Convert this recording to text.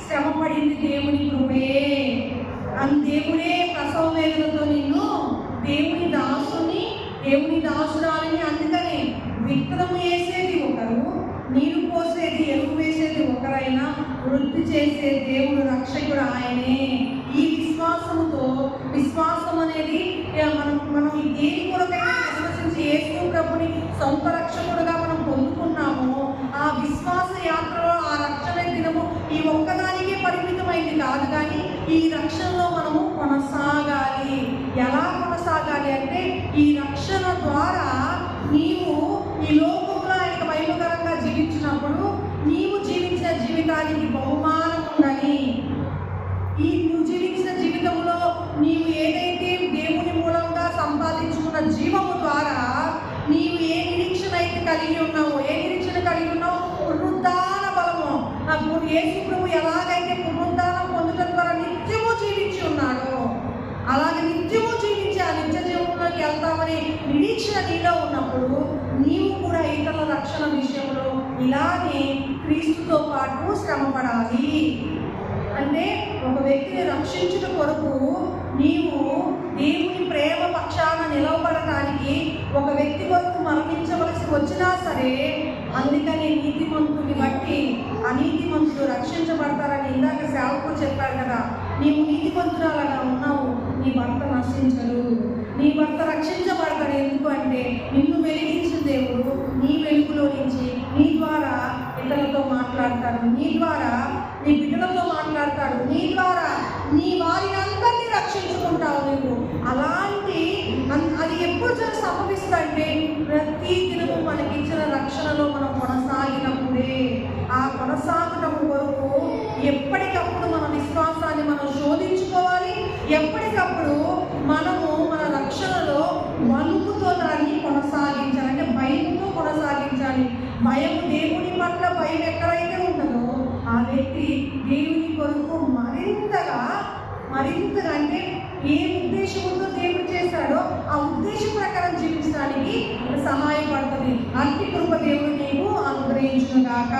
శ్రమ పడింది దేవుని కృపే. దేవుడే ప్రసవ వేదనతో నిన్ను దేవుని దాసుని, దేవుని దాసురాలని. అందుకని విత్తనం వేసేది ఒకరు, నీరు పోసేది, ఎరువు వేసేది ఒకరైనా వృద్ధి చేసే దేవుడు రక్షకుడు ఆయనే. ఈ విశ్వాసంతో, విశ్వాసం అనేది మనం దేని కొరకైనా విశ్వసించి యేసు ప్రభుని సొంత రక్షకుడుగా మనం పొందుకున్నామో ఆ విశ్వాస యాత్రలో ఆ రక్షణ దినము ఈ ఒక్కదానికే పరిమితమైంది కాదు, కానీ ఈ రక్షణలో మనము కొనసాగాలి. ఎలా కొనసాగాలి అంటే ఈ రక్షణ ద్వారా నీవు ఈ లోకంలో ఆయనకు మహిమకరంగా జీవించినప్పుడు నీవు జీవించిన జీవితానికి బహుమానం ఉండాలి. నువ్వు జీవించిన జీవితంలో నీవు ఏదైతే దేవుని మూలంగా సంపాదించుకున్న జీవము ద్వారా నీవు ఏ నిరీక్షణ అయితే కలిగి ఉన్నావో, ఏ నిరీక్షణ కలిగి ఉన్నావో, పునరుద్ధాన బలము. యేసు ప్రభు ఎలాగైతే పునరుద్ధానం పొందడం ద్వారా నిత్యము జీవించి ఉన్నాడో అలాగే నిత్యము జీవించి ఆ నిత్య జీవంలోకి వెళ్తామని నిరీక్షణ నీలో ఉన్నప్పుడు నీవు కూడా ఇతరుల రక్షణ విషయంలో ఇలానే క్రీస్తుతో పాటు శ్రమపడాలి. అంటే ఒక వ్యక్తిని రక్షించుట కొరకు నీవు దేవుని ప్రేమ పక్షాన నిలవబడటానికి ఒక వ్యక్తి కొరకు మరణించవలసి వచ్చినా సరే, అందుకని నీతిమంతుని బట్టి అనీతిమంతులు రక్షించబడతారని ఇందాక సేవకులు చెప్పారు కదా. నీవు నీతిమంతురాలుగా ఉన్నావు, నీ భర్త నశించడు, నీ భర్త రక్షించబడతాడు. ఎందుకు అంటే నిన్ను వెలిగించిన దేవుడు నీ వెలుగులో నుంచి నీ ద్వారా ఇతరులతో మాట్లాడతాడు, నీ ద్వారా నీ బిడ్డలతో మాట్లాడతాడు, నీ ద్వారా నీ వారిని అందరినీ రక్షించుకుంటావు నువ్వు. అలాంటి అది ఎప్పుడు సంభవిస్తుందంటే ప్రతి దినము మనకి ఇచ్చిన రక్షణలో మనం కొనసాగినప్పుడే. ఆ కొనసాగటం కొరకు ఎప్పటికప్పుడు మన విశ్వాసాన్ని మనం శోధించుకోవాలి. ఎప్పటికప్పుడు మనము మన రక్షణలో వణుకుతో దాన్ని కొనసాగించాలి, అంటే భయంతో కొనసాగించాలి. భయం, దేవుని పట్ల భయం ఎక్కడైతే ఉంటుందో ఆ వ్యక్తి దేవుని కొరకు మరింతగా అంటే ఏ ఉద్దేశంతో దేవుడు చేశాడో ఆ ఉద్దేశం ప్రకారం జీవించడానికి సహాయపడుతుంది. అట్టి కృప దేవుడు నీకు అనుగ్రహించును గాక.